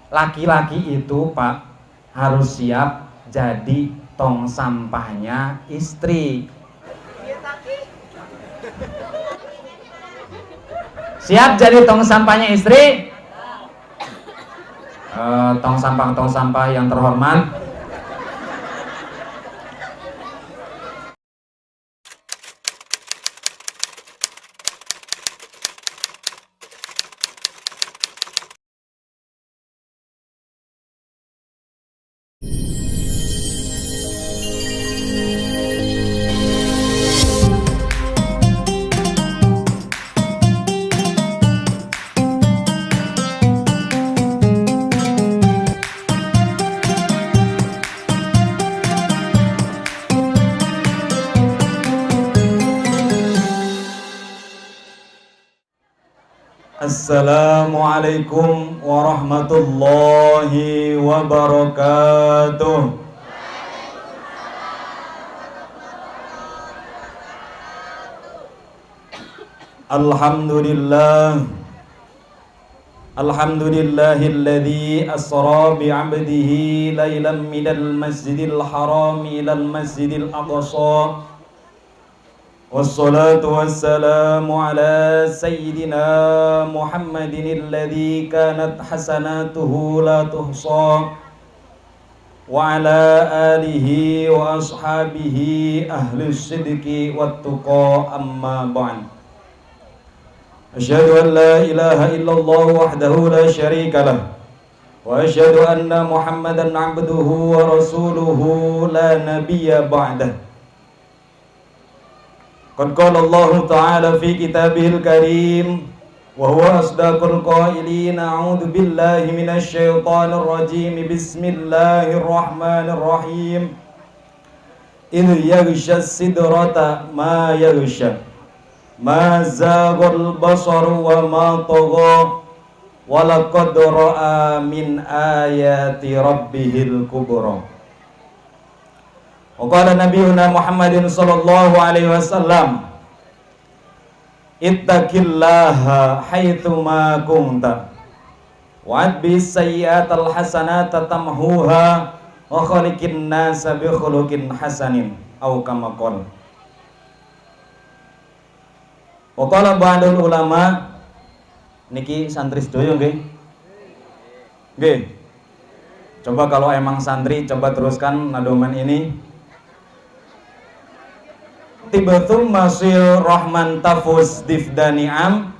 Laki-laki itu Pak harus siap jadi tong sampahnya istri. Siap jadi tong sampahnya istri? Tong sampah yang terhormat, Assalamualaikum warahmatullahi wabarakatuh. Alhamdulillahilladzi asra bi'abdihi lailan minal masjidil haram ilal masjidil aqsa. Wassalatu wassalamu ala sayyidina Muhammadin alladhi kanat hasanatuhu la tuhsa wa ala alihi wa ashabihi ahli sidqi wat tuqa amma ba'd. Asyhadu an la ilaha illallah wahdahu la syarika lah wa asyhadu anna Muhammadan abduhu wa rasuluhu la nabiyya ba'dah. Qad qala Allah Ta'ala fi kitabihil karim wa huwa asdaqul qailin. A'udzu billahi minasy syaithanir rajim. Bismillahirrahmanirrahim. Idh yaghsha sidrata ma yaghsha ma zaghal basaru wa ma tagha wa laqad ra'a min ayati rabbihil kubra. Waqala nabiyuna Muhammadin sallallahu alaihi wasallam, ittaqillaha haitsuma kunta wa'adbis sayyi'atal hasanata tamhuha wa khaliqin nasa bi khuluqin hasanin au kama qala. Waqala ba'dul ulama, niki santri sedoyo nggih. Nggih. Coba kalau emang santri coba teruskan nadoman ini. Tibatum masil rahman tafus difdani'am.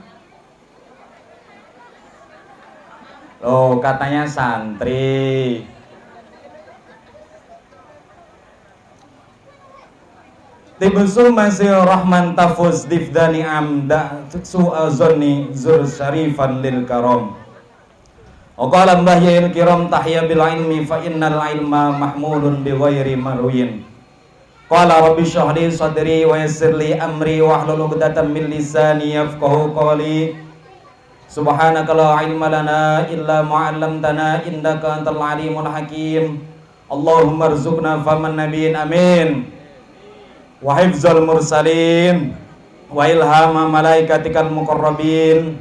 Loh, katanya santri. Tibatum masil rahman tafus difdani'am da su'azonni zur syarifan lil karam. Waqala mbahyil kiram tahya bil ilmi fa innal ilma mahmulun bi ghairi marwin. Qala rabbi shrah li sadri wa yassir li amri wahlul 'uqdatam min lisani yafqahu qawli. Subhanaka la ilma lana illa ma 'allamtana innaka antal alimul hakim. Allahumma rzuqna faman nabiyyin amin. Wa hifzal mursalin wa ilhama malaikatikal muqarrabin.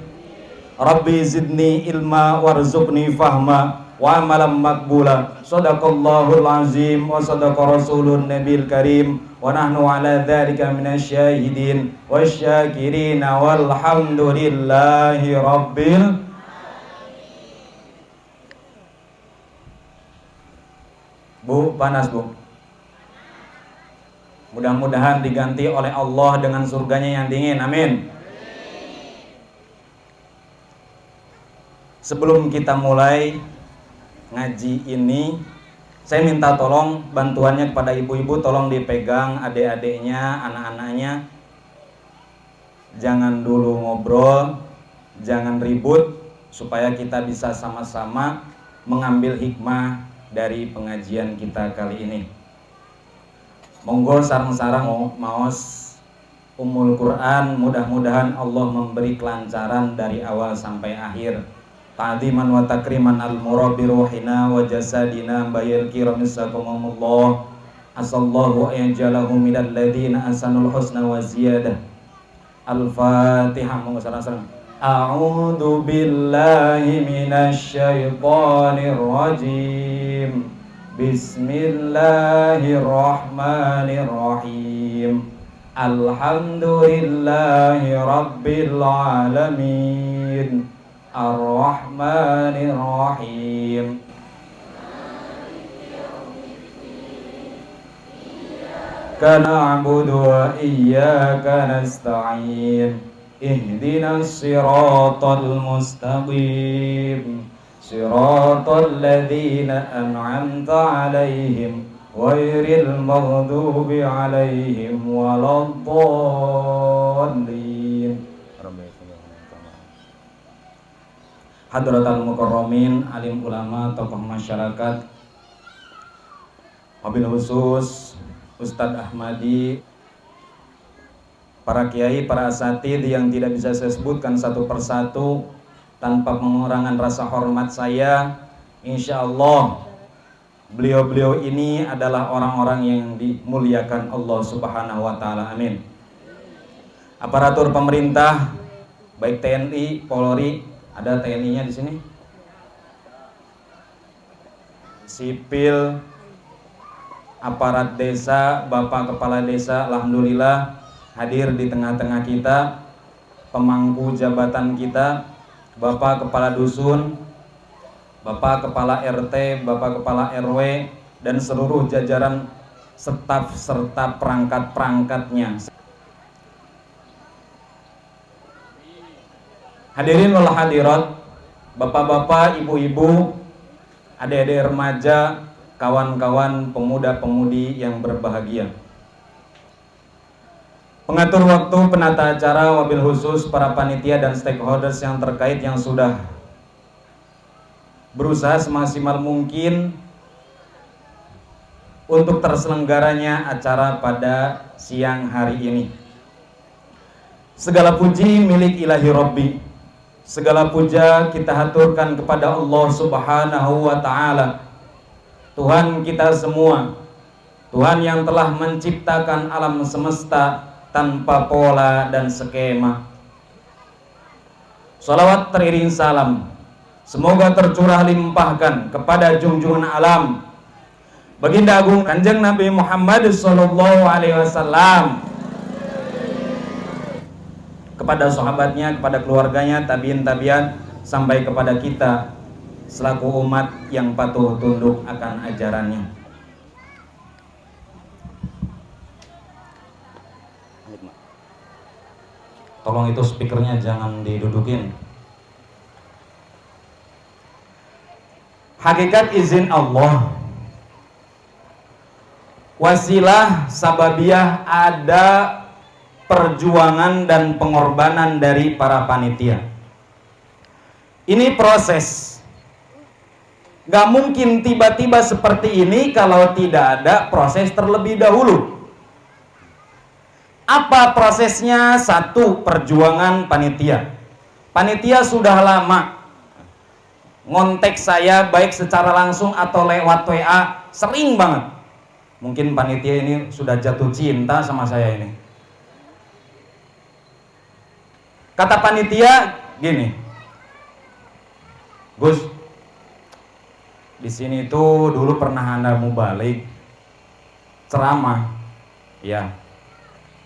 Rabbi zidni ilma warzuqni fahma wa amalan makbula. Sadaqallahul azim wa sadaqa rasulun nabil karim wa nahnu ala dzalika minasyahidin wasyakirin walhamdulillahi rabbil. Bu, panas Bu. Mudah-mudahan diganti oleh Allah dengan surganya yang dingin, amin. Sebelum kita mulai ngaji ini, saya minta tolong bantuannya kepada ibu-ibu, tolong dipegang adik-adiknya, anak-anaknya. Jangan dulu ngobrol, jangan ribut, supaya kita bisa sama-sama mengambil hikmah dari pengajian kita kali ini. Monggo sareng-sareng maos Ummul Quran, mudah-mudahan Allah memberi kelancaran dari awal sampai akhir. Ta'diman wa takriman al-murabi ruhina wa jasadina bayil kiramis sakumumullah. Asallahu ayanjalahu minal ladhina asanul husna wa ziyadah. Al-Fatihah. Monggo sareng-sareng. A'udzu billahi minasy syaithanir rajim. Bismillahirrahmanirrahim. Alhamdulillahi rabbil alamin. Ar-Rahmanir Rahim. Iyyaka na'budu wa iyyaka nasta'in. Ihdinas siratal mustaqim. Siratal ladzina an'amta 'alaihim ghairil maghdubi 'alaihim waladdallin. Hadratal mukarramin, alim ulama, tokoh masyarakat, wabil khusus Ustadz Ahmadi, para kiai, para asatidz yang tidak bisa saya sebutkan satu persatu tanpa pengurangan rasa hormat saya. Insya Allah beliau-beliau ini adalah orang-orang yang dimuliakan Allah Subhanahu wa Ta'ala. Amin. Aparatur pemerintah, baik TNI, Polri, ada TNI-nya di sini, sipil, aparat desa, Bapak Kepala Desa, alhamdulillah hadir di tengah-tengah kita, pemangku jabatan kita, Bapak Kepala Dusun, Bapak Kepala RT, Bapak Kepala RW, dan seluruh jajaran staf serta perangkat-perangkatnya. Hadirin wal hadirat, bapak-bapak, ibu-ibu, adik-adik remaja, kawan-kawan pemuda-pemudi yang berbahagia. Pengatur waktu, penata acara, wabil khusus para panitia dan stakeholders yang terkait yang sudah berusaha semaksimal mungkin untuk terselenggaranya acara pada siang hari ini. Segala puji milik ilahi Rabbi. Segala puja kita haturkan kepada Allah Subhanahu wa Ta'ala, Tuhan kita semua, Tuhan yang telah menciptakan alam semesta tanpa pola dan skema. Salawat teriring salam semoga tercurah limpahkan kepada junjungan alam, Baginda Agung Kanjeng Nabi Muhammad sallallahu alaihi wasallam, kepada sahabatnya, kepada keluarganya, tabiin tabiat, sampai kepada kita selaku umat yang patuh tunduk akan ajarannya. Tolong itu speakernya jangan didudukin. Hakikat izin Allah, wasilah sababiyah, ada perjuangan dan pengorbanan dari para panitia. Ini proses. Gak mungkin tiba-tiba seperti ini kalau tidak ada proses terlebih dahulu. Apa prosesnya? Satu, perjuangan panitia. Panitia sudah lama ngontek saya baik secara langsung atau lewat WA, sering banget. Mungkin panitia ini sudah jatuh cinta sama saya ini. Kata panitia gini, Gus, di sini tuh dulu pernah Anda mubalik ceramah, ya.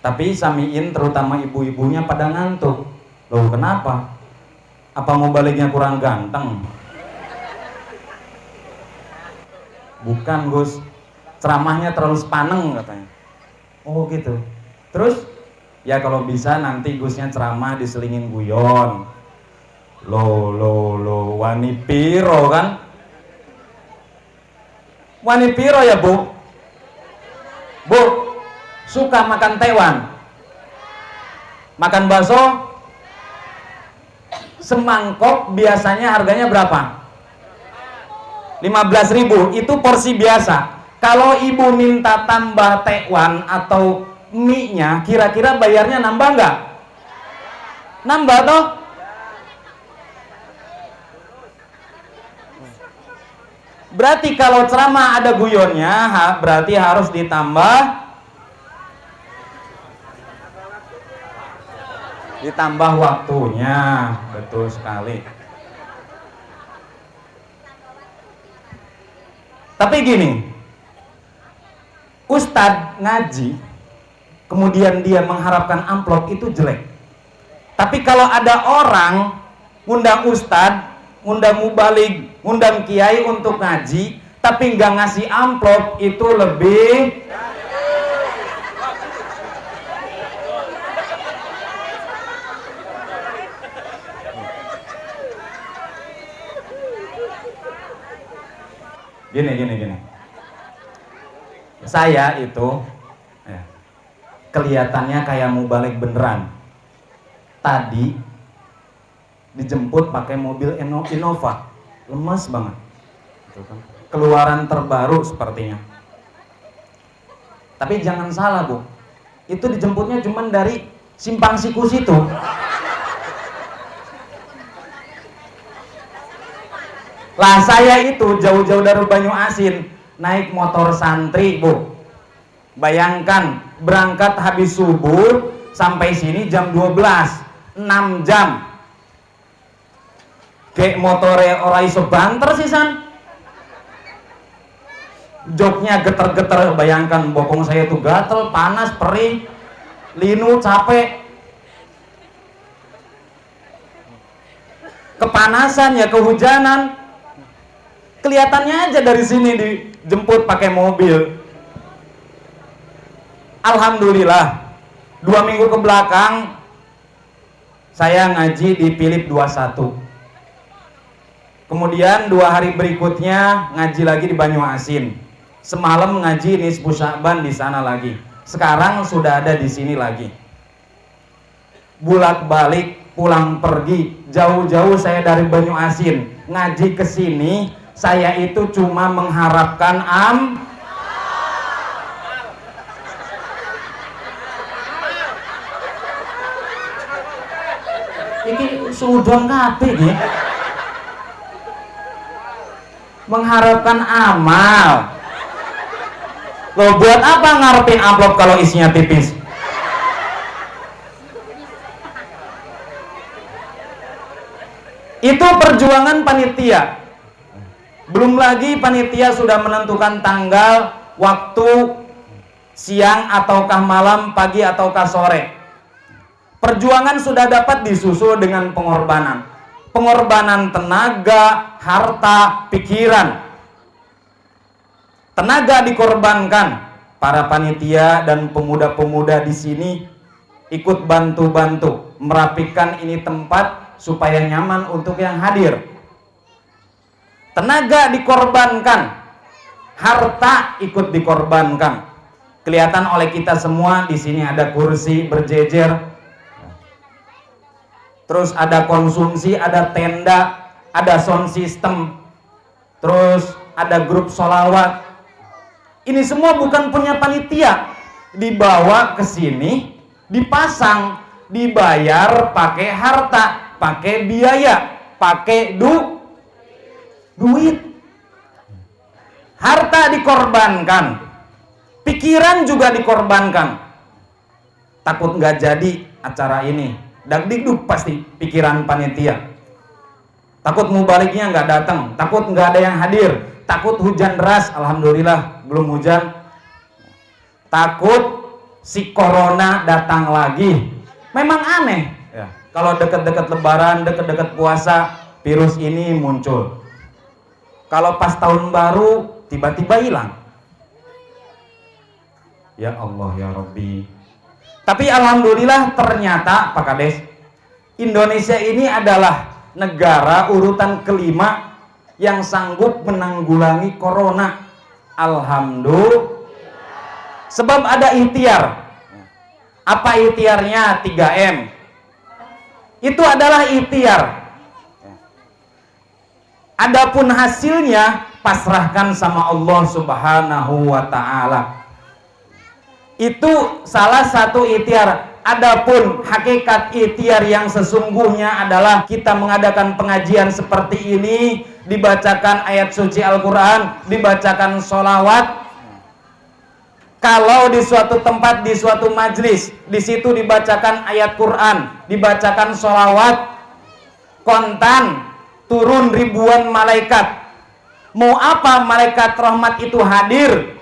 Tapi samiin terutama ibu-ibunya pada ngantuk. Loh kenapa? Apa mubaliknya kurang ganteng? Bukan Gus, ceramahnya terlalu sepaneng katanya. Oh gitu. Terus? Ya kalau bisa nanti Gusnya ceramah diselingin guyon. Lo wani piro kan? Wani piro ya Bu? Bu, suka makan tewan? Makan bakso? Semangkok biasanya harganya berapa? 15.000, itu porsi biasa. Kalau ibu minta tambah tewan atau mie-nya, kira-kira bayarnya nambah nggak? Nambah toh? Berarti kalau ceramah ada guyonnya, berarti harus ditambah ditambah waktunya, betul sekali. Tapi gini, ustadz ngaji kemudian dia mengharapkan amplop itu jelek. Tapi kalau ada orang ngundang ustadz, ngundang mubalig, ngundang kiai untuk ngaji tapi nggak ngasih amplop, itu lebih gini. Saya itu ya, kelihatannya kayak mubalig beneran. Tadi dijemput pakai mobil Innova, lemas banget. Keluaran terbaru sepertinya. Tapi jangan salah Bu, itu dijemputnya cuman dari Simpang Sikus itu. Lah saya itu jauh-jauh dari Banyu Asin naik motor santri Bu. Bayangkan berangkat habis subuh sampai sini jam 12, 6 jam. Kayak motore ora iso banter sisan. Joknya geter-geter, bayangkan bokong saya tuh gatel, panas, perih, linu, capek. Kepanasan ya, kehujanan. Kelihatannya aja dari sini dijemput pakai mobil. Alhamdulillah 2 minggu ke belakang saya ngaji di Philip 21. Kemudian 2 hari berikutnya ngaji lagi di Banyu Asin. Semalam ngaji Nisfu Sya'ban di sana lagi. Sekarang sudah ada di sini lagi. Bolak-balik, pulang pergi, jauh-jauh saya dari Banyu Asin ngaji ke sini. Saya itu cuma mengharapkan iki sudon kabeh nggih. Mengharapkan amal. Loh, buat apa ngarepin amplop kalau isinya tipis? Itu perjuangan panitia. Belum lagi panitia sudah menentukan tanggal, waktu, siang ataukah malam, pagi ataukah sore. Perjuangan sudah dapat disusul dengan pengorbanan. Pengorbanan tenaga, harta, pikiran. Tenaga dikorbankan. Para panitia dan pemuda-pemuda di sini ikut bantu-bantu merapikan ini tempat supaya nyaman untuk yang hadir. Tenaga dikorbankan, harta ikut dikorbankan. Kelihatan oleh kita semua di sini ada kursi berjejer, terus ada konsumsi, ada tenda, ada sound system, terus ada grup sholawat. Ini semua bukan punya panitia, dibawa ke sini, dipasang, dibayar pakai harta, pakai biaya, pakai duit. Harta dikorbankan, pikiran juga dikorbankan. Takut nggak jadi acara ini, dagdikduk pasti pikiran panitia. Takut mubaliknya nggak datang, takut nggak ada yang hadir, takut hujan deras, alhamdulillah belum hujan. Takut si corona datang lagi. Memang aneh ya, kalau dekat-dekat lebaran, dekat-dekat puasa, virus ini muncul. Kalau pas tahun baru tiba-tiba hilang. Ya Allah ya Rabbi. Tapi alhamdulillah ternyata Pak Kades, Indonesia ini adalah negara urutan kelima yang sanggup menanggulangi corona. Alhamdulillah. Sebab ada ikhtiar. Apa ikhtiarnya? 3M. Itu adalah ikhtiar. Adapun hasilnya pasrahkan sama Allah Subhanahu wa ta'ala. Itu salah satu ikhtiar. Adapun hakikat ikhtiar yang sesungguhnya adalah kita mengadakan pengajian seperti ini, dibacakan ayat suci Al-Quran, dibacakan sholawat. Kalau di suatu tempat, di suatu majlis, di situ dibacakan ayat Quran, dibacakan sholawat, kontan, turun ribuan malaikat. Mau apa malaikat rahmat itu hadir?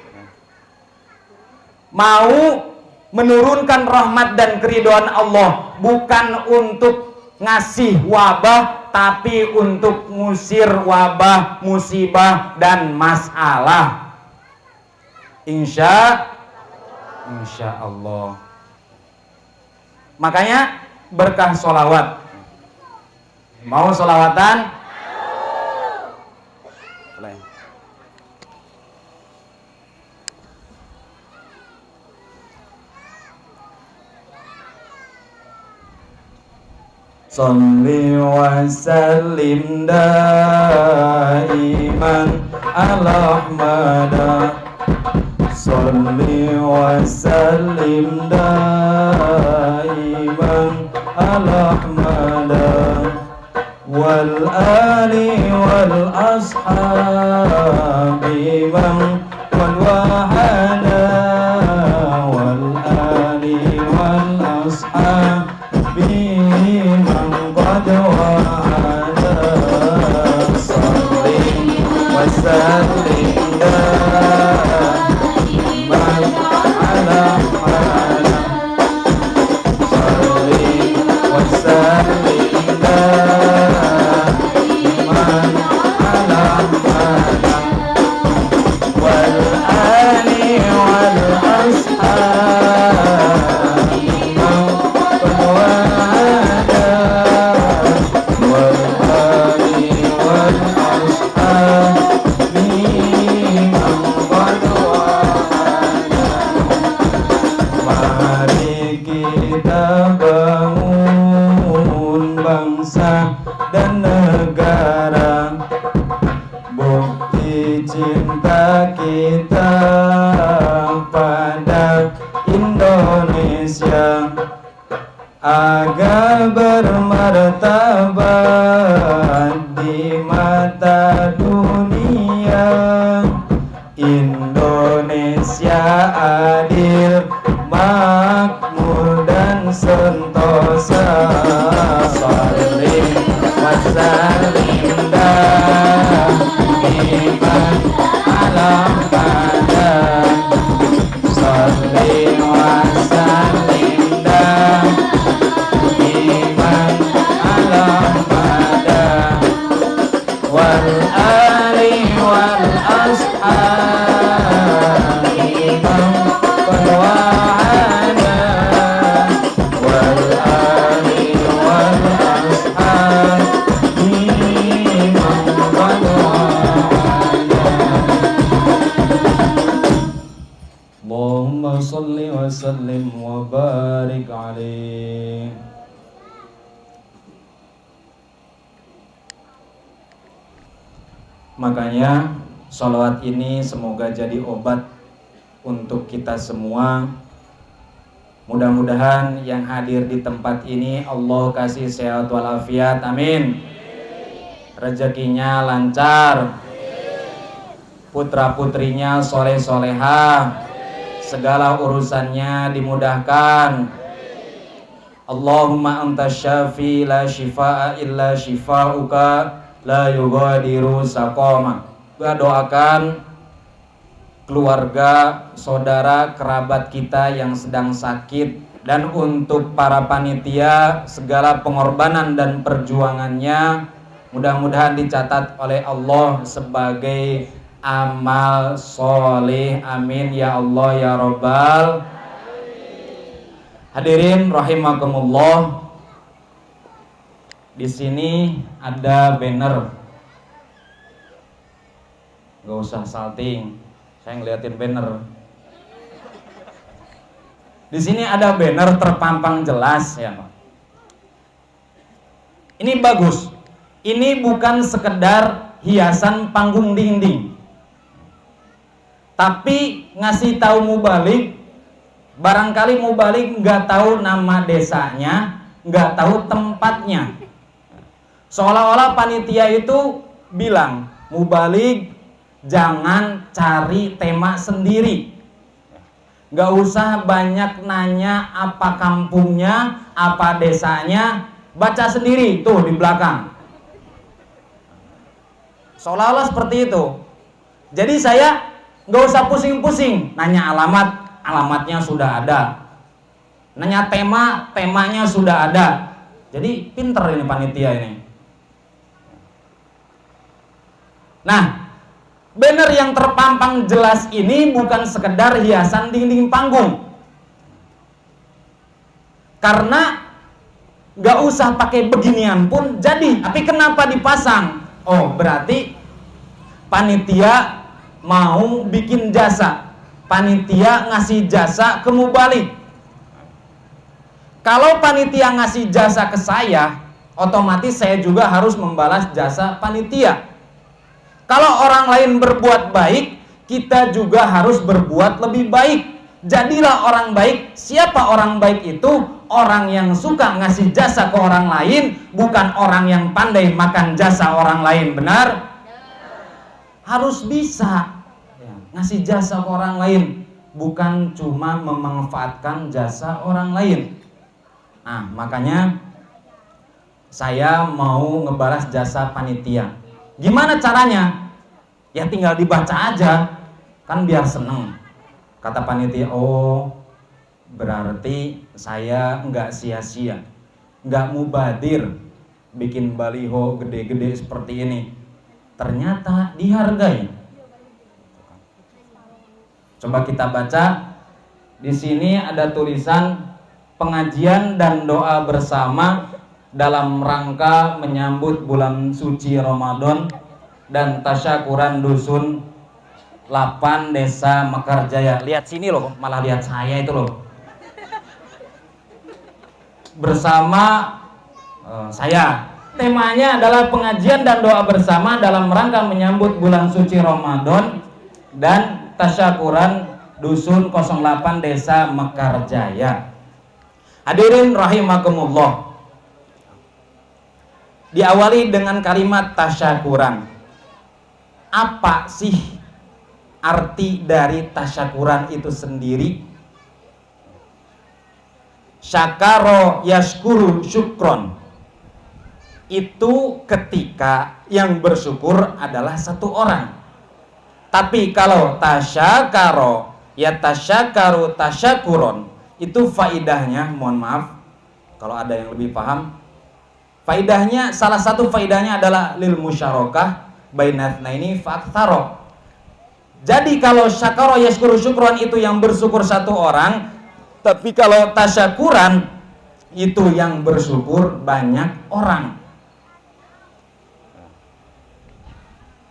Mau menurunkan rahmat dan keridhaan Allah, bukan untuk ngasih wabah, tapi untuk ngusir wabah, musibah, dan masalah. Insya Allah. Makanya berkah sholawat. Mau sholawatan? Salli wa sallim daiman ala Ahmada. Salli wa sallim daiman ala Ahmada wal ali wal ashabi man wal wahada wal ali wal ashabi man qad wahada. Salli wa sallim dan negara, bukti cinta kita pada Indonesia agar bermartabat di mata dunia. Indonesia adil, makmur dan sentosa. Salim wasallim daiman ala Ahmada. Salim wasallim daiman ala Ahmada wal ali wal ashabi man qad wahada wal ali wal ashabi man qad wahada. Allahumma salli wa sallim wa barik alaihi. Makanya sholawat ini semoga jadi obat untuk kita semua. Mudah-mudahan yang hadir di tempat ini Allah kasih sehat walafiat, amin. Rezekinya lancar, putra putrinya soleh solehah, segala urusannya dimudahkan. Allahumma anta syafi la shifaa illa shifauka la yughadiru saqama. Gua doakan keluarga, saudara, kerabat kita yang sedang sakit, dan untuk para panitia segala pengorbanan dan perjuangannya mudah-mudahan dicatat oleh Allah sebagai amal soleh, amin ya Allah ya Rabbal. Hadirin rahimakumullah. Di sini ada banner, gak usah salting, saya ngeliatin banner. Di sini ada banner terpampang jelas ya Pak. Ini bagus. Ini bukan sekedar hiasan panggung dinding, tapi ngasih tahu mubalik. Barangkali mubalik nggak tahu nama desanya, nggak tahu tempatnya. Seolah-olah panitia itu bilang, mubalik jangan cari tema sendiri. Nggak usah banyak nanya apa kampungnya, apa desanya, baca sendiri tuh di belakang. Seolah-olah seperti itu. Jadi saya nggak usah pusing-pusing nanya alamat, alamatnya sudah ada. Nanya tema, temanya sudah ada. Jadi pinter ini panitia ini. Nah, banner yang terpampang jelas ini bukan sekedar hiasan dinding panggung. Karena gak usah pakai beginian pun jadi. Tapi kenapa dipasang? Oh, berarti panitia mau bikin jasa. Panitia ngasih jasa ke mubalik. Kalau panitia ngasih jasa ke saya, otomatis saya juga harus membalas jasa panitia. Kalau orang lain berbuat baik, kita juga harus berbuat lebih baik. Jadilah orang baik. Siapa orang baik itu? Orang yang suka ngasih jasa ke orang lain, bukan orang yang pandai makan jasa orang lain. Benar? Harus bisa ngasih jasa ke orang lain, bukan cuma memanfaatkan jasa orang lain. Nah, makanya saya mau ngebalas jasa panitia. Gimana caranya? Ya tinggal dibaca aja, kan biar seneng. Kata panitia, oh berarti saya nggak sia-sia, nggak mubadir bikin baliho gede-gede seperti ini. Ternyata dihargai. Coba kita baca. Di sini ada tulisan pengajian dan doa bersama dalam rangka menyambut bulan suci Ramadan dan tasyakuran dusun 8 Desa Mekarjaya. Lihat sini loh, malah lihat saya itu loh. Bersama saya. Temanya adalah pengajian dan doa bersama dalam rangka menyambut bulan suci Ramadan dan tasyakuran dusun 08 Desa Mekarjaya. Hadirin rahimakumullah. Diawali dengan kalimat tasyakuran. Apa sih arti dari tasyakuran itu sendiri? Syakaro yashkuru syukron. Itu ketika yang bersyukur adalah satu orang. Tapi kalau tasyakaro ya tasyakaru tasyakuron, itu faidahnya, mohon maaf kalau ada yang lebih paham. Faidahnya, salah satu faidahnya adalah lil musyarakah bainatsnaini fa'aktsaro. Jadi kalau syakara yashkuru syukron itu yang bersyukur satu orang, tapi kalau tasyakuran itu yang bersyukur banyak orang.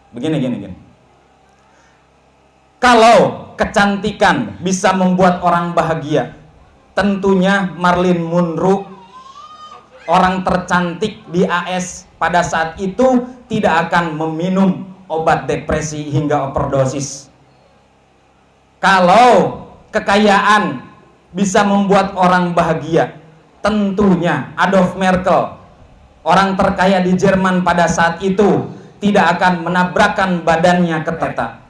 Begini. Kalau kecantikan bisa membuat orang bahagia, tentunya Marilyn Monroe, orang tercantik di AS pada saat itu, tidak akan meminum obat depresi hingga overdosis. Kalau kekayaan bisa membuat orang bahagia, tentunya Adolf Merkel, orang terkaya di Jerman pada saat itu, tidak akan menabrakkan badannya ke tata.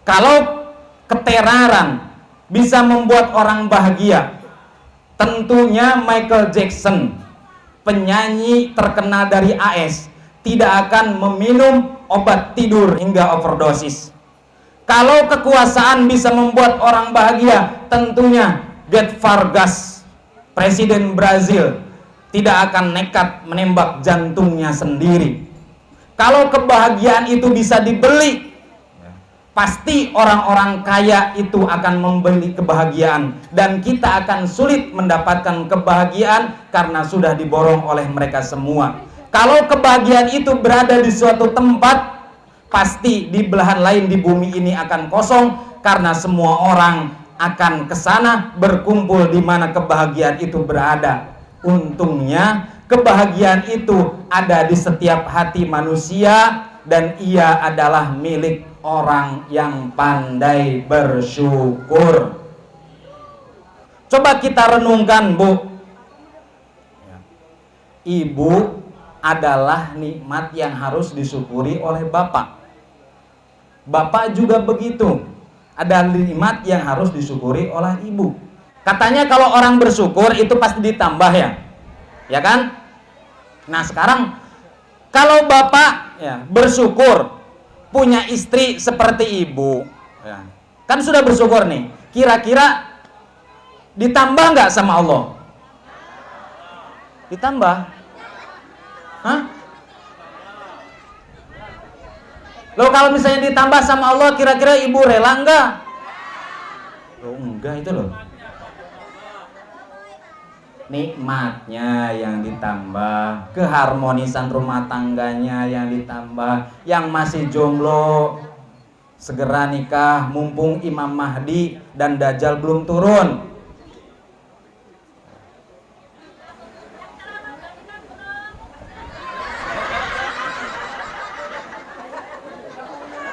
Kalau keteraran bisa membuat orang bahagia, tentunya Michael Jackson, penyanyi terkenal dari AS, tidak akan meminum obat tidur hingga overdosis. Kalau kekuasaan bisa membuat orang bahagia, tentunya Get Vargas, presiden Brazil, tidak akan nekat menembak jantungnya sendiri. Kalau kebahagiaan itu bisa dibeli, pasti orang-orang kaya itu akan membeli kebahagiaan, dan kita akan sulit mendapatkan kebahagiaan karena sudah diborong oleh mereka semua. Kalau kebahagiaan itu berada di suatu tempat, pasti di belahan lain di bumi ini akan kosong karena semua orang akan ke sana berkumpul di mana kebahagiaan itu berada. Untungnya kebahagiaan itu ada di setiap hati manusia, dan ia adalah milik orang yang pandai bersyukur. Coba kita renungkan, Bu. Ibu adalah nikmat yang harus disyukuri oleh Bapak. Bapak juga begitu. Ada nikmat yang harus disyukuri oleh ibu. Katanya kalau orang bersyukur itu pasti ditambah ya. Ya kan? Nah, sekarang kalau bapak ya bersyukur punya istri seperti ibu, ya, kan sudah bersyukur nih. Kira-kira ditambah nggak sama Allah? Ditambah? Hah? Loh, kalau misalnya ditambah sama Allah, kira-kira ibu rela nggak? Loh, enggak itu loh. Nikmatnya yang ditambah, keharmonisan rumah tangganya yang ditambah. Yang masih jomblo segera nikah mumpung Imam Mahdi dan Dajjal belum turun.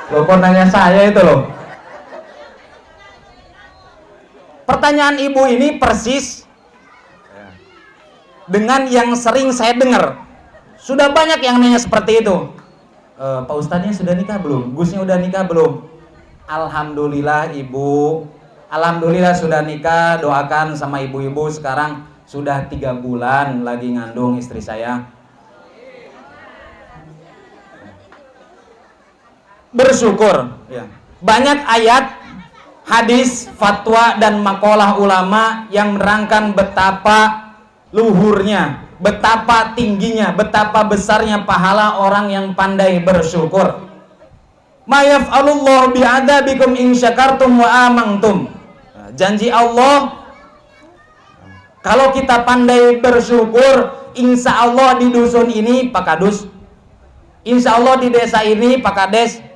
Loh, kok nanya saya itu loh. Pertanyaan ibu ini persis dengan yang sering saya dengar. Sudah banyak yang nanya seperti itu. Pak Ustadznya sudah nikah belum? Gusnya udah nikah belum? Alhamdulillah ibu. Alhamdulillah sudah nikah. Doakan sama ibu-ibu, sekarang sudah 3 bulan lagi ngandung istri saya. Bersyukur ya. Banyak ayat, hadis, fatwa dan makalah ulama yang menerangkan betapa luhurnya, betapa tingginya, betapa besarnya pahala orang yang pandai bersyukur. Ma yaf'alullahu bi'adabikum in syakartum wa amantum. Janji Allah, kalau kita pandai bersyukur, insya Allah di dusun ini Pak Kadus, insya Allah di desa ini Pak Kades,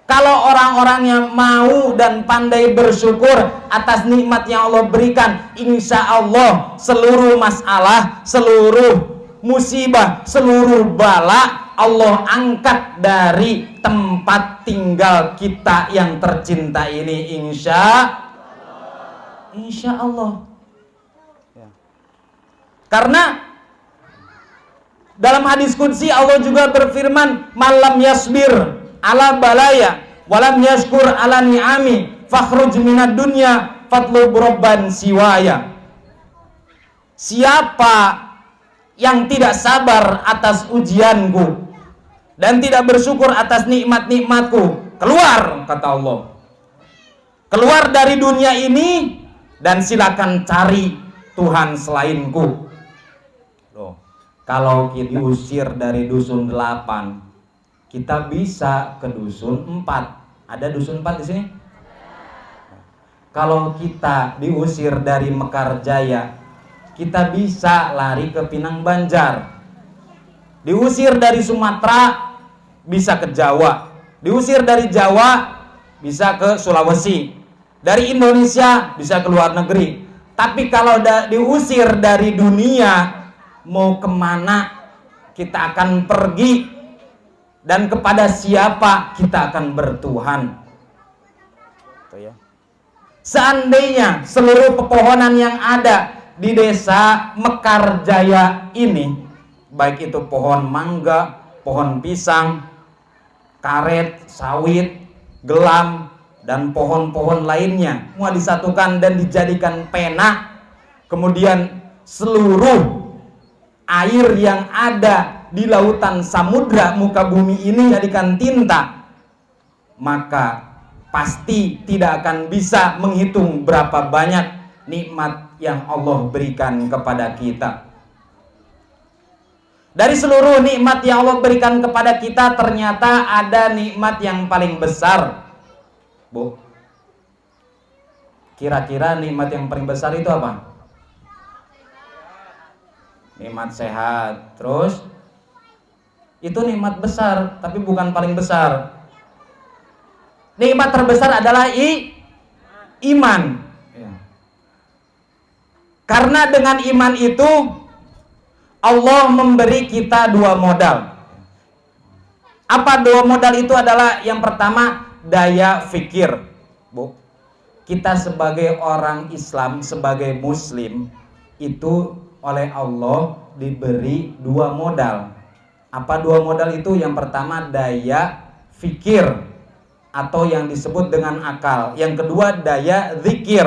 kalau orang-orang yang mau dan pandai bersyukur atas nikmat yang Allah berikan, insya Allah seluruh masalah, seluruh musibah, seluruh bala Allah angkat dari tempat tinggal kita yang tercinta ini, insya Allah. Karena dalam hadis qudsi Allah juga berfirman, malam yasbir ala balaya walam yashkur ala ni'ami fakhruj minad dunya fatlub robban siwaya. Siapa yang tidak sabar atas ujianku dan tidak bersyukur atas nikmat-nikmatku, keluar, kata Allah, keluar dari dunia ini dan silakan cari Tuhan selainku. Loh, kalau kita diusir dari dusun 8, kita bisa ke dusun 4. Ada dusun 4 di sini? Kalau kita diusir dari Mekarjaya, kita bisa lari ke Pinang Banjar. Diusir dari Sumatera, bisa ke Jawa. Diusir dari Jawa, bisa ke Sulawesi. Dari Indonesia, bisa ke luar negeri. Tapi kalau diusir dari dunia, mau kemana kita akan pergi? Dan kepada siapa kita akan bertuhan? Seandainya seluruh pepohonan yang ada di desa Mekarjaya ini, baik itu pohon mangga, pohon pisang, karet, sawit, gelam, dan pohon-pohon lainnya, semua disatukan dan dijadikan pena, kemudian seluruh air yang ada di lautan samudra muka bumi ini jadikan tinta, maka pasti tidak akan bisa menghitung berapa banyak nikmat yang Allah berikan kepada kita. Dari seluruh nikmat yang Allah berikan kepada kita, ternyata ada nikmat yang paling besar. Bu, kira-kira nikmat yang paling besar itu apa? Nikmat sehat. Terus itu nikmat besar, tapi bukan paling besar. Nikmat terbesar adalah iman. Ya. Karena dengan iman itu Allah memberi kita 2 modal. Apa 2 modal itu? Adalah yang pertama, daya fikir. Bu, kita sebagai orang Islam, sebagai Muslim, itu oleh Allah diberi 2 modal. Apa 2 modal itu? Yang pertama, daya fikir. atau yang disebut dengan akal. Yang kedua daya zikir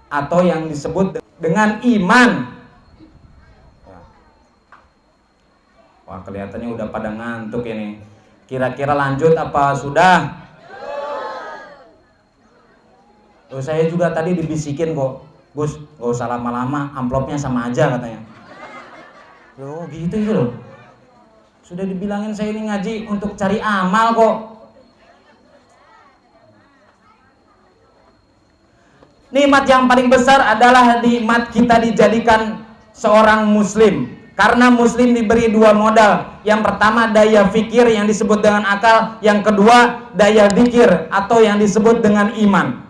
atau yang disebut dengan iman. Wah, kelihatannya udah pada ngantuk ini. Kira-kira lanjut apa sudah? Tuh, saya juga tadi dibisikin kok, Gus, gak usah lama-lama, amplopnya sama aja katanya. Yo gitu itu loh. Sudah dibilangin saya ini ngaji untuk cari amal kok. Nikmat yang paling besar adalah nikmat kita dijadikan seorang muslim. Karena muslim diberi dua modal. Yang pertama daya fikir yang disebut dengan akal. Yang kedua daya zikir atau yang disebut dengan iman.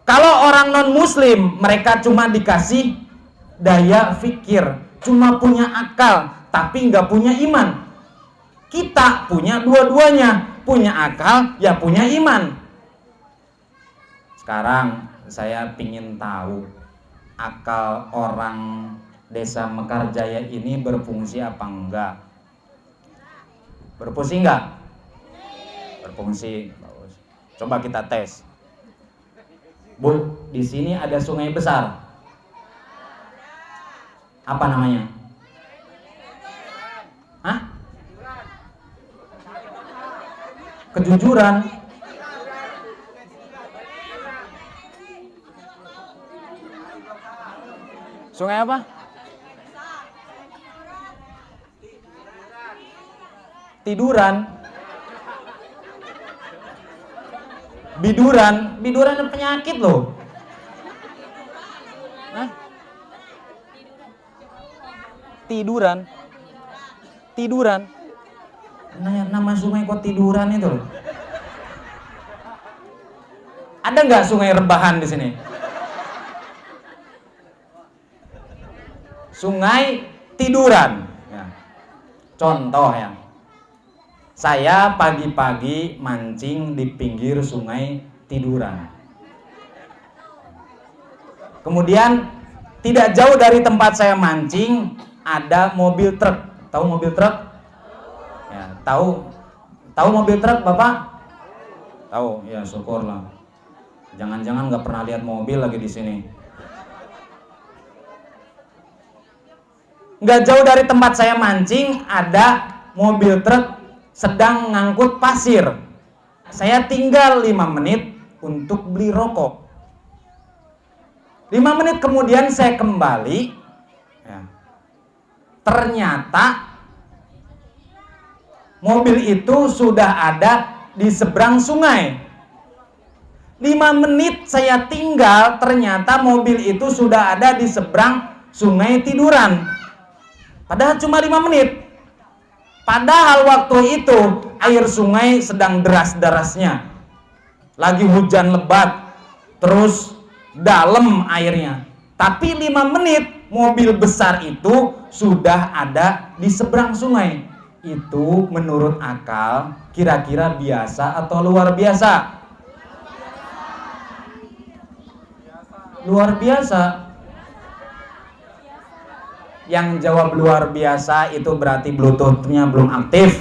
Kalau orang non muslim, mereka cuma dikasih daya fikir, cuma punya akal, tapi nggak punya iman. Kita punya dua-duanya, punya akal, ya punya iman. Sekarang saya pingin tahu, akal orang desa Mekarjaya ini berfungsi apa enggak? Berfungsi enggak? Berfungsi. Bagus. Coba kita tes. Bu, di sini ada sungai besar. Apa namanya? Hah? Kejujuran. Sungai apa? Tiduran. Biduran. Biduran itu penyakit loh. Hah? Tiduran. Tiduran. Nama sungai kok tiduran itu loh. Ada nggak sungai rebahan di sini? Sungai tiduran. Ya. Contoh ya. Saya pagi-pagi mancing di pinggir sungai tiduran. Kemudian tidak jauh dari tempat saya mancing ada mobil truk. Tahu mobil truk? Ya, tahu mobil truk, Bapak? Tahu, ya syukurlah. Jangan-jangan nggak pernah lihat mobil lagi di sini. Nggak jauh dari tempat saya mancing ada mobil truk sedang ngangkut pasir. Saya tinggal 5 menit untuk beli rokok. 5 menit kemudian saya kembali. Ya. Ternyata mobil itu sudah ada di seberang sungai. 5 menit saya tinggal, ternyata mobil itu sudah ada di seberang sungai tiduran. Padahal cuma 5 menit. Padahal waktu itu air sungai sedang deras-derasnya. Lagi hujan lebat, terus dalam airnya. Tapi 5 menit mobil besar itu sudah ada di seberang sungai. Itu menurut akal kira-kira biasa atau luar biasa? Luar biasa. Yang jawab luar biasa itu berarti bluetoothnya belum aktif.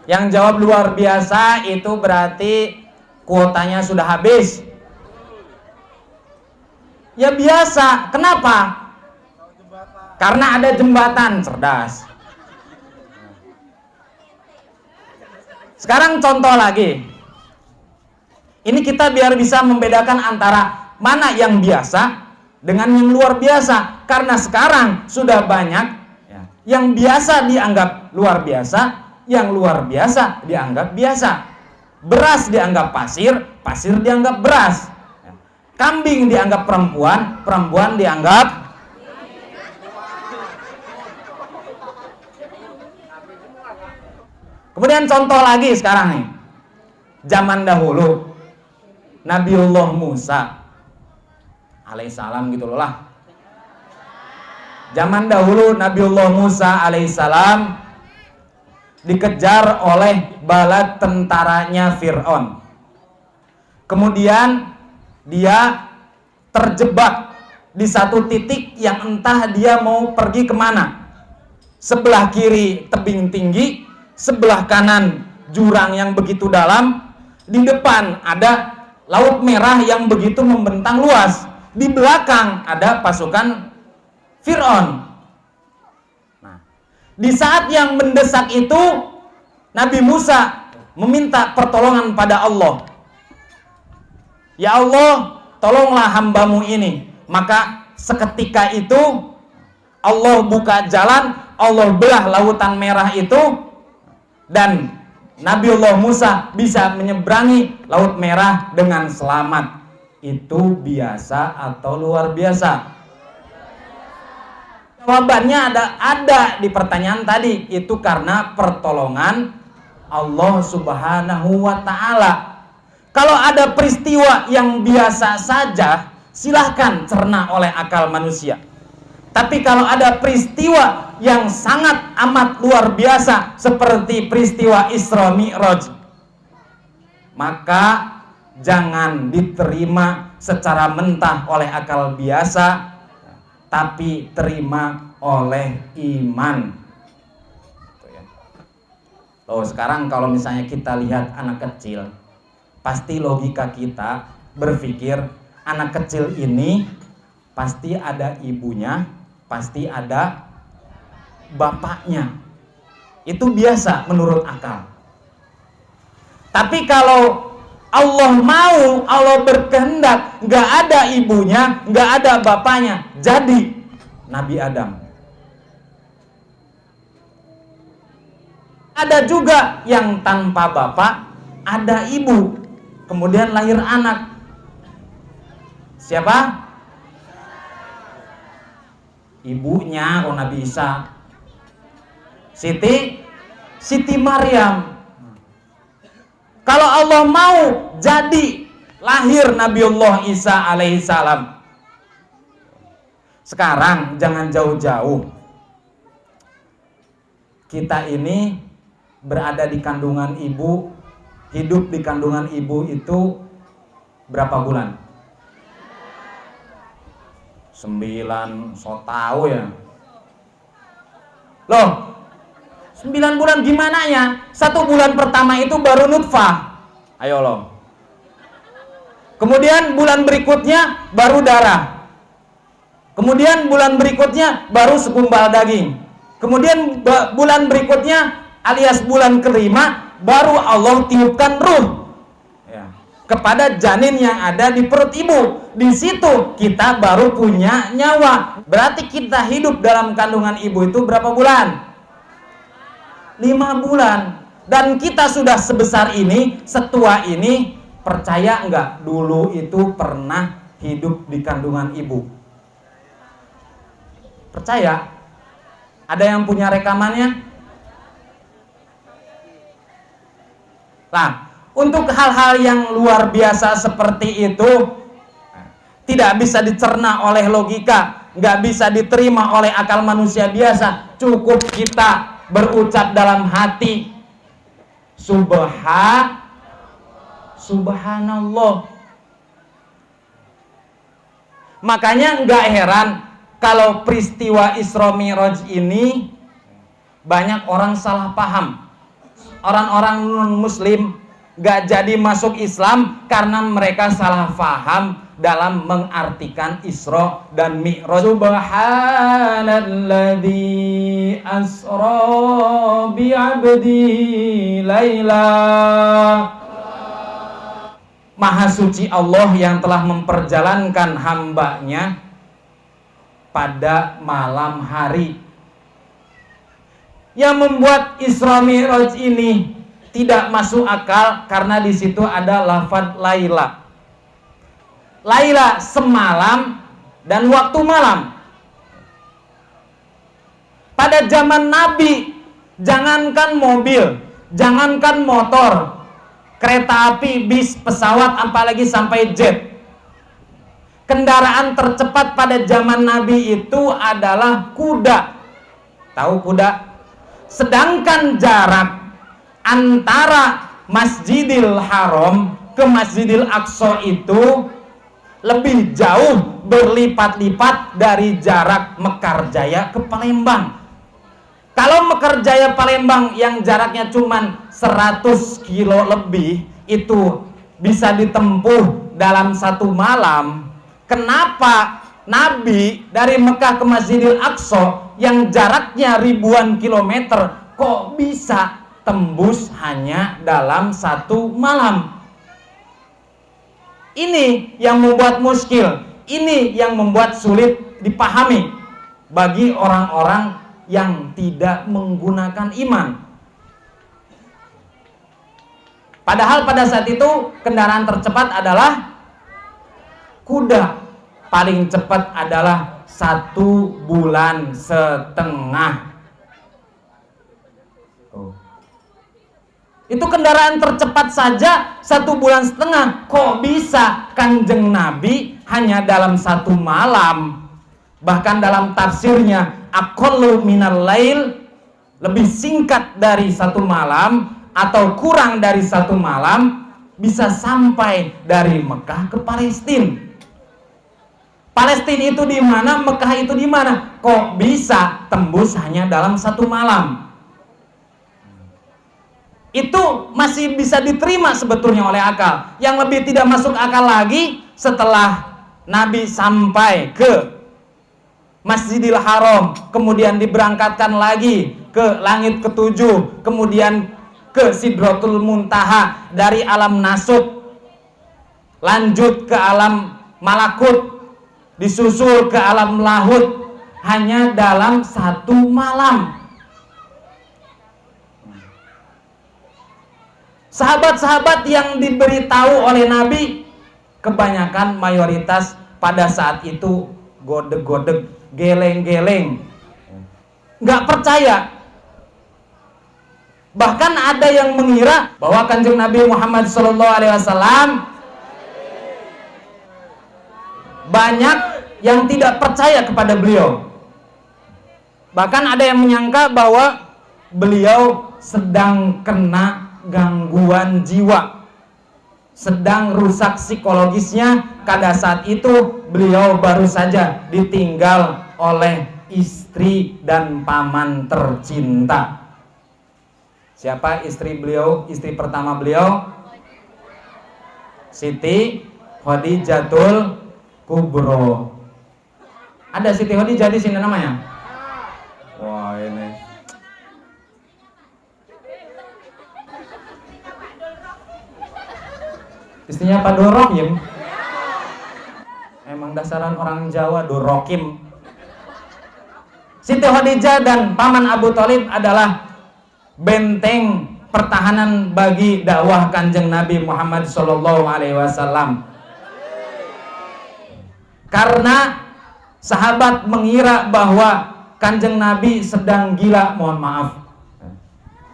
Yang jawab luar biasa itu berarti kuotanya sudah habis. Ya biasa. Kenapa? Karena ada jembatan. Cerdas. Sekarang contoh lagi. Ini kita biar bisa membedakan antara mana yang biasa dengan yang luar biasa. Karena sekarang sudah banyak ya, yang biasa dianggap luar biasa, yang luar biasa dianggap biasa. Beras dianggap pasir, pasir dianggap beras. Ya. Kambing dianggap perempuan, perempuan dianggap. Kemudian contoh lagi sekarang nih. Zaman dahulu Nabiullah Musa alaihissalam gitu loh lah. Zaman dahulu Nabiullah Musa alaihissalam dikejar oleh bala tentaranya Fir'aun. Kemudian dia terjebak di satu titik yang entah dia mau pergi kemana. sebelah kiri tebing tinggi, sebelah kanan jurang yang begitu dalam, di depan ada Laut Merah yang begitu membentang luas, di belakang ada pasukan Fir'aun. Nah, di saat yang mendesak itu, Nabi Musa meminta pertolongan pada Allah. Ya Allah, tolonglah hambamu ini. Maka seketika itu Allah buka jalan, Allah belah lautan merah itu, dan Nabiullah Musa bisa menyeberangi Laut Merah dengan selamat. Itu biasa atau luar biasa? Jawabannya ada di pertanyaan tadi. Itu karena pertolongan Allah Subhanahu wa ta'ala. Kalau ada peristiwa yang biasa saja, silahkan cerna oleh akal manusia. Tapi kalau ada peristiwa yang sangat amat luar biasa seperti peristiwa Isra Mi'raj, maka jangan diterima secara mentah oleh akal biasa, tapi terima oleh iman. Loh, sekarang kalau misalnya kita lihat anak kecil, pasti logika kita berpikir anak kecil ini pasti ada ibunya, pasti ada bapaknya. Itu biasa menurut akal. Tapi kalau Allah mau, Allah berkehendak, nggak ada ibunya, nggak ada bapaknya, jadi Nabi Adam. Ada juga yang tanpa bapak, ada ibu, kemudian lahir anak. Siapa? Ibunya Nabi Isa, Siti Maryam. Kalau Allah mau, jadi lahir Nabiullah Isa alaihissalam. Sekarang jangan jauh-jauh. Kita ini berada di kandungan ibu, hidup di kandungan ibu itu berapa bulan? 9, so tahu ya. Loh, 9 bulan gimana ya? 1 bulan pertama itu baru nutfah. Ayo loh. Kemudian bulan berikutnya baru darah. Kemudian bulan berikutnya baru segumpal daging. Kemudian bulan berikutnya alias bulan kelima baru Allah tiupkan ruh kepada janin yang ada di perut ibu. Di situ kita baru punya nyawa. Berarti kita hidup dalam kandungan ibu itu berapa bulan? 5 bulan. Dan kita sudah sebesar ini, setua ini, percaya enggak dulu itu pernah hidup di kandungan ibu? Percaya? Ada yang punya rekamannya? Nah, untuk hal-hal yang luar biasa seperti itu tidak bisa dicerna oleh logika, nggak bisa diterima oleh akal manusia biasa. Cukup kita berucap dalam hati, Subhanallah. Makanya nggak heran kalau peristiwa Isra Mi'raj ini banyak orang salah paham. Orang-orang non-muslim gak jadi masuk Islam karena mereka salah paham dalam mengartikan Isra dan Mi'raj. Subhanalladzi asra bi'abdi laila. Maha suci Allah yang telah memperjalankan hambanya pada malam hari. Yang membuat Isra Mi'raj ini tidak masuk akal karena di situ ada lafaz Laila. Laila semalam dan waktu malam. Pada zaman Nabi, jangankan mobil, jangankan motor, kereta api, bis, pesawat, apalagi sampai jet. Kendaraan tercepat pada zaman Nabi itu adalah kuda. Tahu kuda? Sedangkan jarak antara Masjidil Haram ke Masjidil Aqsa itu lebih jauh berlipat-lipat dari jarak Mekarjaya ke Palembang. Kalau Mekarjaya Palembang yang jaraknya cuman 100 kilo lebih itu bisa ditempuh dalam satu malam, kenapa Nabi dari Mekah ke Masjidil Aqsa yang jaraknya ribuan kilometer kok bisa tembus hanya dalam satu malam? Ini yang membuat muskil, ini yang membuat sulit dipahami bagi orang-orang yang tidak menggunakan iman. Padahal pada saat itu kendaraan tercepat adalah kuda. Paling cepat adalah 1,5 bulan. Itu kendaraan tercepat saja 1,5 bulan. Kok bisa Kanjeng Nabi hanya dalam satu malam? Bahkan dalam tafsirnya, aqallu minal lail, lebih singkat dari satu malam atau kurang dari satu malam, bisa sampai dari Mekah ke Palestina. Palestina itu di mana? Mekah itu di mana? Kok bisa tembus hanya dalam satu malam? Itu masih bisa diterima sebetulnya oleh akal. Yang lebih tidak masuk akal lagi, setelah Nabi sampai ke Masjidil Haram, kemudian diberangkatkan lagi ke langit ketujuh, kemudian ke Sidratul Muntaha, dari alam nasut lanjut ke alam malakut, disusul ke alam lahut, hanya dalam satu malam. Sahabat-sahabat yang diberitahu oleh Nabi, kebanyakan mayoritas pada saat itu godeg-godeg, geleng-geleng, nggak percaya. Bahkan ada yang mengira bahwa Kanjeng Nabi Muhammad SAW banyak yang tidak percaya kepada beliau. Bahkan ada yang menyangka bahwa beliau sedang kena gangguan jiwa, sedang rusak psikologisnya. Pada saat itu beliau baru saja ditinggal oleh istri dan paman tercinta. Siapa istri beliau? Istri pertama beliau Siti Khadijatul Kubro. Ada Siti Khadijah di sini namanya? Wah, ini istrinya Pak Dorokim. Emang dasaran orang Jawa, Dorokim. Siti Khadijah dan paman Abu Thalib adalah benteng pertahanan bagi dakwah Kanjeng Nabi Muhammad SAW. Karena sahabat mengira bahwa Kanjeng Nabi sedang gila, mohon maaf,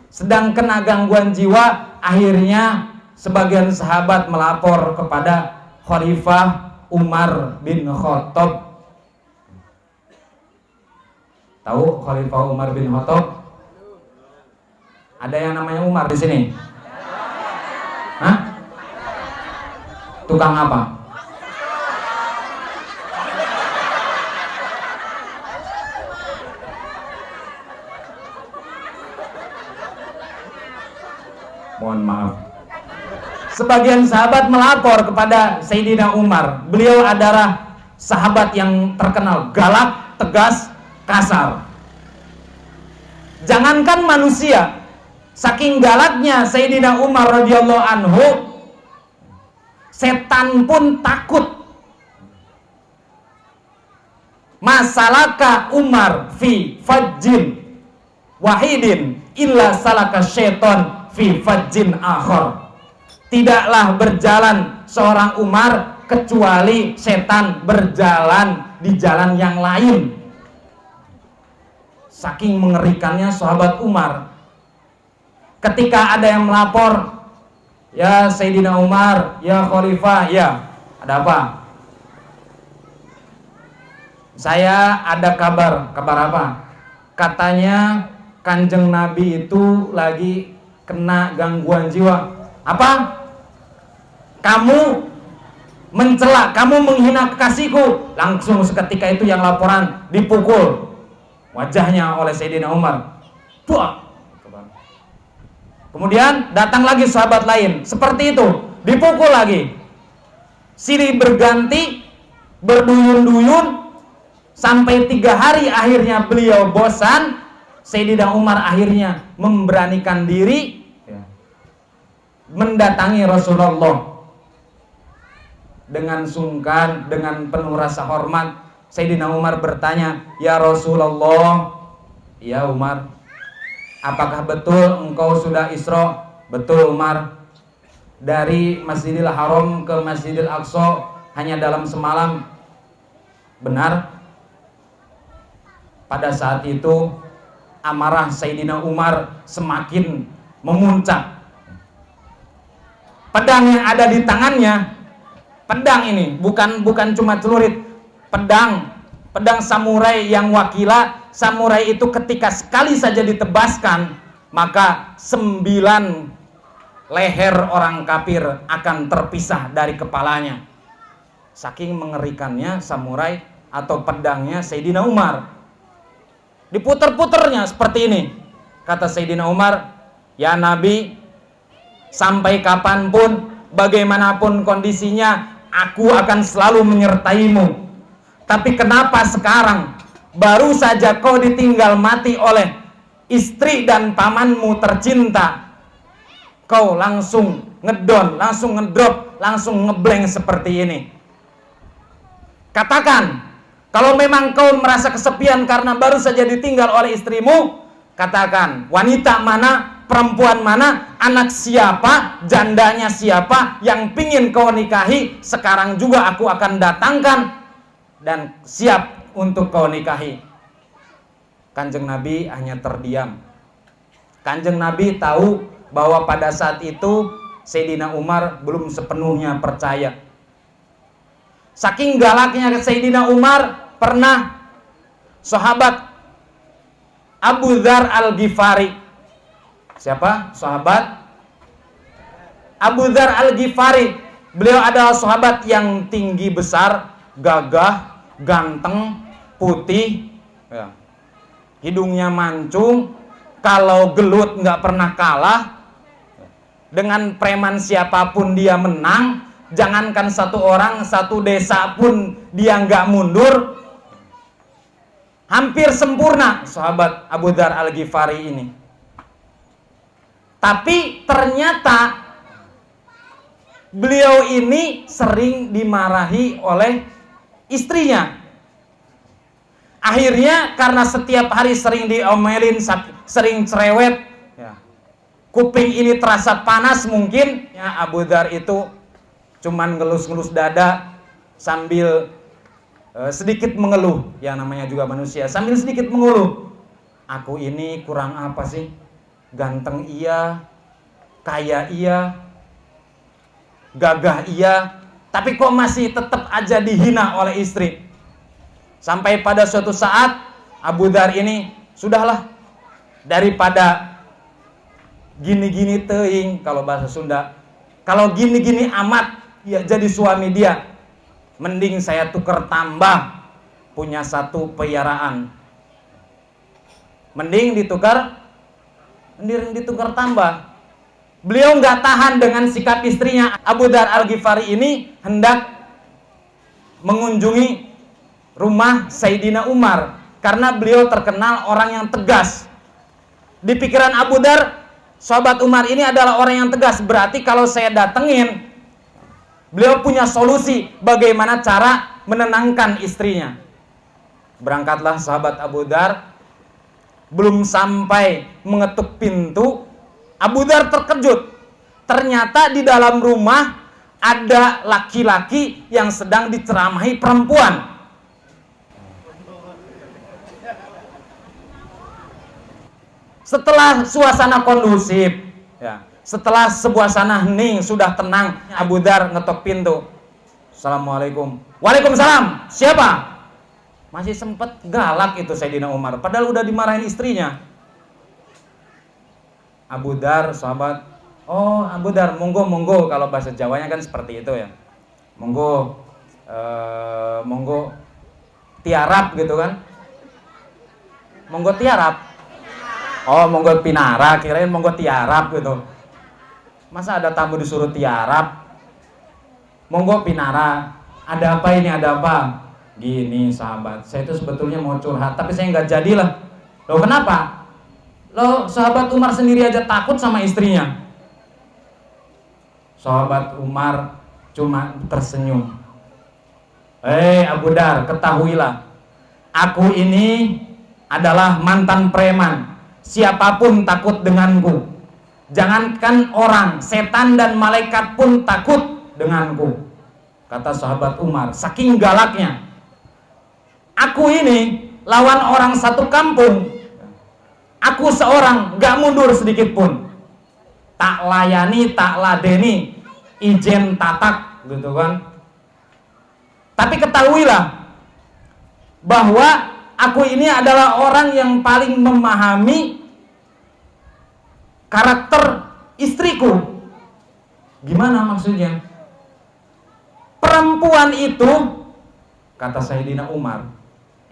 sedang kena gangguan jiwa. Akhirnya sebagian sahabat melapor kepada Khalifah Umar bin Khattab. Tahu Khalifah Umar bin Khattab? Ada yang namanya Umar di sini? Hah? Tukang apa? Mohon maaf. Sebagian sahabat melapor kepada Sayyidina Umar. Beliau adalah sahabat yang terkenal galak, tegas, kasar. Jangankan manusia, saking galaknya Sayyidina Umar radhiyallahu anhu, setan pun takut. Masalaka Umar fi fajjin wahidin illa salaka syaiton fi fajjin akhar. Tidaklah berjalan seorang Umar kecuali setan berjalan di jalan yang lain. Saking mengerikannya sahabat Umar. Ketika ada yang melapor, ya Sayyidina Umar, ya Khalifah, ya ada apa? Saya ada kabar. Kabar apa? Katanya Kanjeng Nabi itu lagi kena gangguan jiwa. Apa? Kamu mencela, kamu menghina kekasihku. Langsung seketika itu yang laporan dipukul wajahnya oleh Sayyidina Umar. Tuh. Kemudian datang lagi sahabat lain, seperti itu, dipukul lagi. Silih berganti, berduyun-duyun, sampai 3 hari akhirnya beliau bosan. Sayyidina Umar akhirnya memberanikan diri mendatangi Rasulullah dengan sungkan, dengan penuh rasa hormat. Sayyidina Umar bertanya, "Ya Rasulullah." "Ya Umar, apakah betul engkau sudah Isra?" "Betul Umar, dari Masjidil Haram ke Masjidil Aqsa hanya dalam semalam." "Benar." Pada saat itu amarah Sayyidina Umar semakin memuncak. Pedang yang ada di tangannya, pedang ini bukan cuma celurit, pedang samurai yang wakila. Samurai itu ketika sekali saja ditebaskan, maka 9 leher orang kafir akan terpisah dari kepalanya. Saking mengerikannya samurai atau pedangnya Sayyidina Umar. Diputer-puternya seperti ini. Kata Sayyidina Umar, "Ya Nabi, sampai kapanpun, bagaimanapun kondisinya, aku akan selalu menyertaimu. Tapi kenapa sekarang baru saja kau ditinggal mati oleh istri dan pamanmu tercinta, kau langsung ngedon, langsung ngedrop, langsung ngeblank seperti ini? Katakan, kalau memang kau merasa kesepian karena baru saja ditinggal oleh istrimu, katakan wanita mana, perempuan mana, anak siapa, jandanya siapa yang pingin kau nikahi, sekarang juga aku akan datangkan dan siap untuk kau nikahi." Kanjeng Nabi hanya terdiam. Kanjeng Nabi tahu bahwa pada saat itu Sayyidina Umar belum sepenuhnya percaya. Saking galaknya Sayyidina Umar, pernah sahabat Abu Dzar Al-Ghifari. Siapa? Sahabat Abu Dzar Al-Ghifari. Beliau adalah sahabat yang tinggi besar, gagah, ganteng, putih, ya. Hidungnya mancung, kalau gelut nggak pernah kalah. Dengan preman siapapun dia menang. Jangankan satu orang, satu desa pun dia nggak mundur. Hampir sempurna sahabat Abu Dzar Al-Ghifari ini. Tapi ternyata beliau ini sering dimarahi oleh istrinya. Akhirnya karena setiap hari sering diomelin, sering cerewet, ya, kuping ini terasa panas mungkin, ya, Abu Dzar itu cuman ngelus-ngelus dada sambil sedikit mengeluh. Ya namanya juga manusia, sambil sedikit mengeluh. "Aku ini kurang apa sih? Ganteng iya, kaya iya, gagah iya, tapi kok masih tetap aja dihina oleh istri." Sampai pada suatu saat Abu Dzar ini, "Sudahlah, daripada gini-gini teuing," kalau bahasa Sunda, "kalau gini-gini amat ya jadi suami dia, mending saya tuker tambah, punya satu peliharaan. Mending ditukar tambah." Beliau nggak tahan dengan sikap istrinya. Abu Dzar Al-Ghifari ini hendak mengunjungi rumah Sayyidina Umar karena beliau terkenal orang yang tegas. Di pikiran Abu Dzar, sahabat Umar ini adalah orang yang tegas, berarti kalau saya datengin, beliau punya solusi bagaimana cara menenangkan istrinya. Berangkatlah sahabat Abu Dzar. Belum sampai mengetuk pintu, Abu Dzar terkejut. Ternyata di dalam rumah ada laki-laki yang sedang diceramahi perempuan. Setelah suasana kondusif, ya, setelah suasana hening, sudah tenang, Abu Dzar ngetok pintu. "Assalamualaikum." "Waalaikumsalam." "Siapa?" Masih sempet galak itu Sayyidina Umar, padahal udah dimarahin istrinya. Abu Dzar, sahabat, "Oh Abu Dzar, monggo," kalau bahasa Jawanya kan seperti itu ya. Monggo, monggo tiarap gitu kan. Monggo tiarap. Oh, monggo pinara, kirain monggo tiarap gitu. Masa ada tamu disuruh tiarap? Monggo pinara. Ada apa ini? Ada apa? Gini sahabat, saya itu sebetulnya mau curhat, tapi saya nggak jadilah. Loh kenapa? Loh sahabat Umar sendiri aja takut sama istrinya. Sahabat Umar cuma tersenyum. Abu Dar, ketahuilah, aku ini adalah mantan preman. Siapapun takut denganku. Jangankan orang, setan dan malaikat pun takut denganku. Kata sahabat Umar, saking galaknya. Aku ini lawan orang satu kampung. Aku seorang, gak mundur sedikit pun. Tak layani, tak ladeni, ijen tatak, gitu kan. Tapi ketahuilah bahwa aku ini adalah orang yang paling memahami karakter istriku. Gimana maksudnya? Perempuan itu, kata Sayyidina Umar,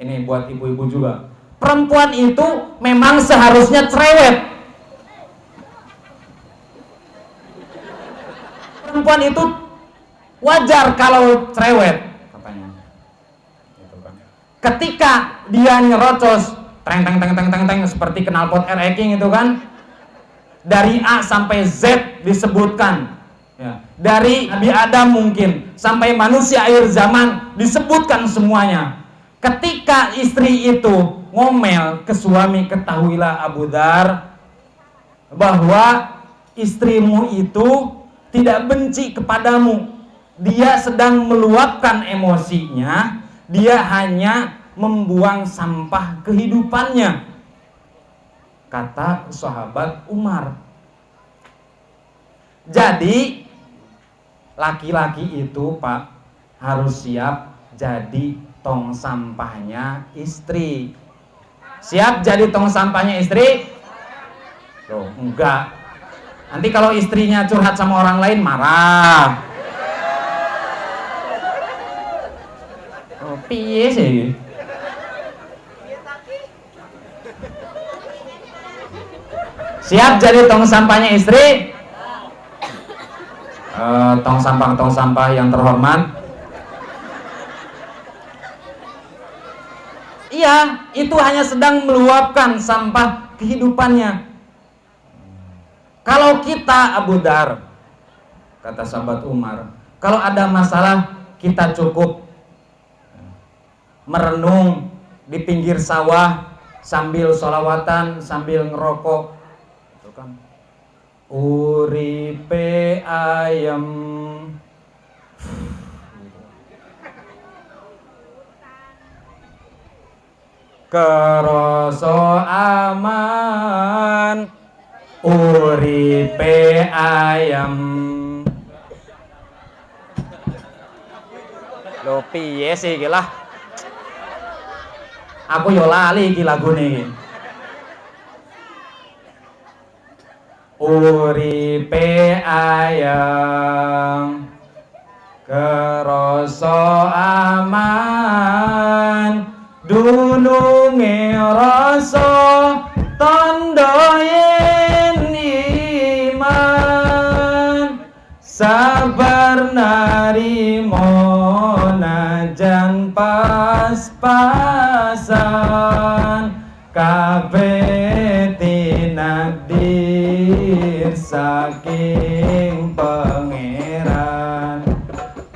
ini buat ibu-ibu juga, perempuan itu memang seharusnya cerewet. Perempuan itu wajar kalau cerewet, katanya. Ketika dia nyerocos, teng teng teng teng teng teng seperti knalpot R-King itu kan, dari A sampai Z disebutkan, ya. Dari Nabi Adam mungkin sampai manusia akhir zaman disebutkan semuanya. Ketika istri itu ngomel ke suami, ketahuilah Abu Dar bahwa istrimu itu tidak benci kepadamu. Dia sedang meluapkan emosinya, dia hanya membuang sampah kehidupannya, kata sahabat Umar. Jadi laki-laki itu Pak harus siap jadi tong sampahnya istri. Siap jadi tong sampahnya istri? Loh, enggak. Nanti kalau istrinya curhat sama orang lain marah. Oh, piye sih? Siap jadi tong sampahnya istri? Tong sampah yang terhormat. Iya, itu hanya sedang meluapkan sampah kehidupannya. Kalau kita Abu Dar, kata sahabat Umar, kalau ada masalah kita cukup merenung di pinggir sawah sambil sholawatan, sambil ngerokok. Itu kan. Uripe ayam. Keroso aman. Uripe ayam. Lho piye sih iki lah? Aku yo lali iki lagune iki. Uripe ayam keroso aman dununge rasa tandha yen iman sabar narimo najan pas-pasan kabeh tinakdir saking pangeran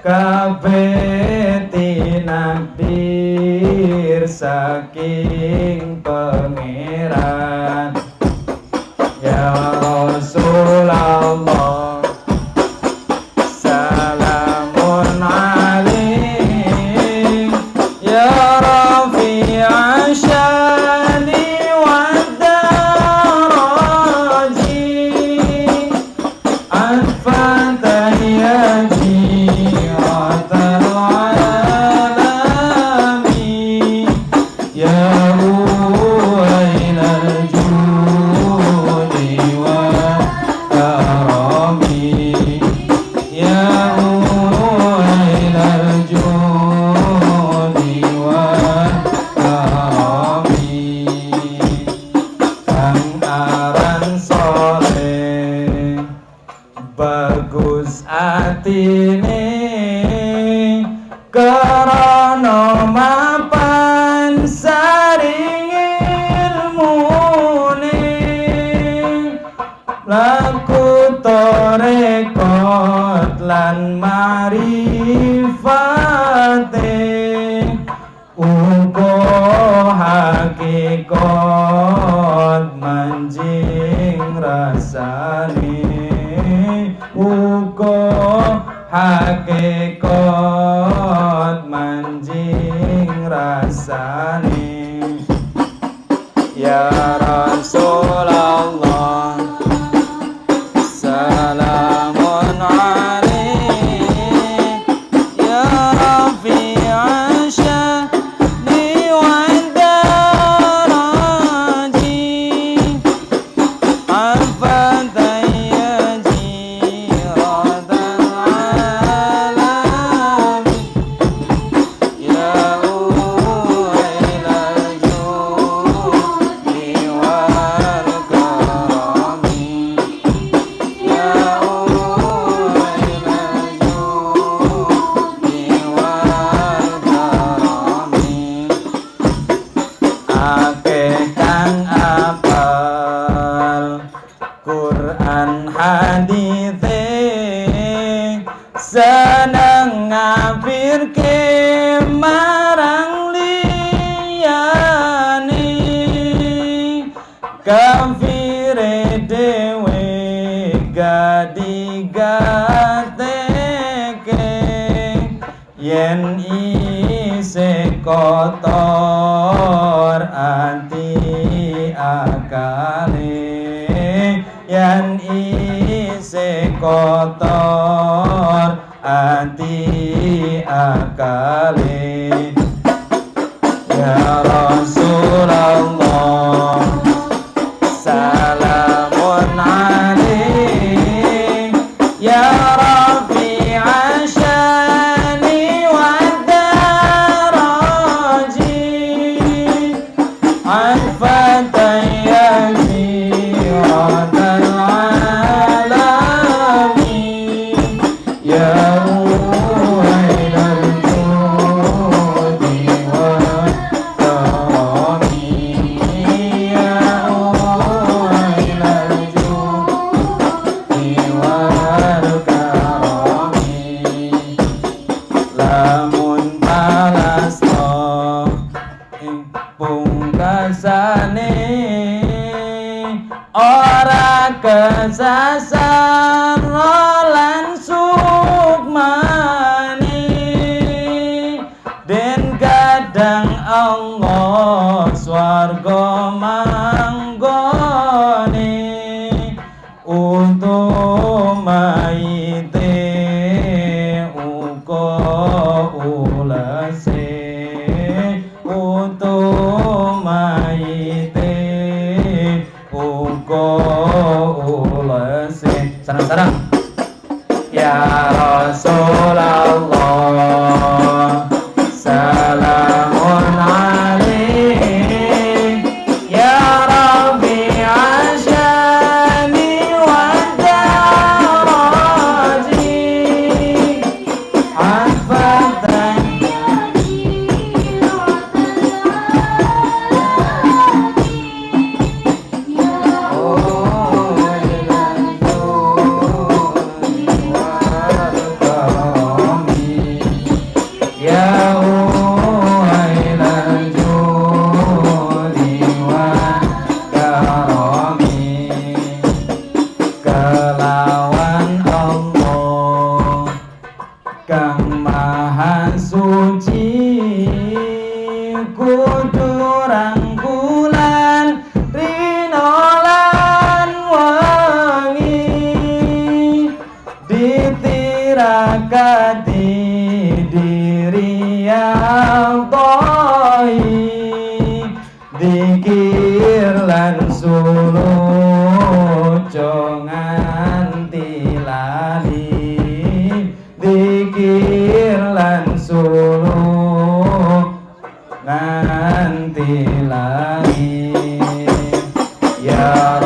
kabeh tinakdir saking pangeran ya Rasulullah salamun alaik ya Rafi'a syani wa daraji atfatan ya jiratal alami ya uwainal judi wa batine karana mapan saring ilmune laku torekot lan marifate uga hakikat manjing rasane uga hakikat manjing rasane ya Rasulullah salamun alaik ya Rafi'a sya'ni wa daraji afatan ya jiratal alam ya uwailal judi wal karami ya uwailal judi wal karami akeh kang apal Quran hadithe seneng ngafirke marang liyane kafire dewe gadigateke yen isih kotor ati akale yen isih kotor ati akale ya Rasulullah salamun alaik ya Rafi'a sya'ni wa daraji afatan ya jiratal alami ya uwailal judi wal karami ya uwailal judi wal karami lamun palasta ing pungkasane ora kesasar lan sukmane den kadang Allah swarga manggone untuk maite uga ulase untuk maite uga ulase sareng-sareng ya Rasulullah salamun alaik ya Rafi'a sya'ni wa daraji afatan ya uwailal judi wal karami kelawan Allah kang maha suci kudu rangkulan rino lan wangi ditirakati diri yang toi dikir lan suluh nganti lali dikir lan suluh nganti lali ya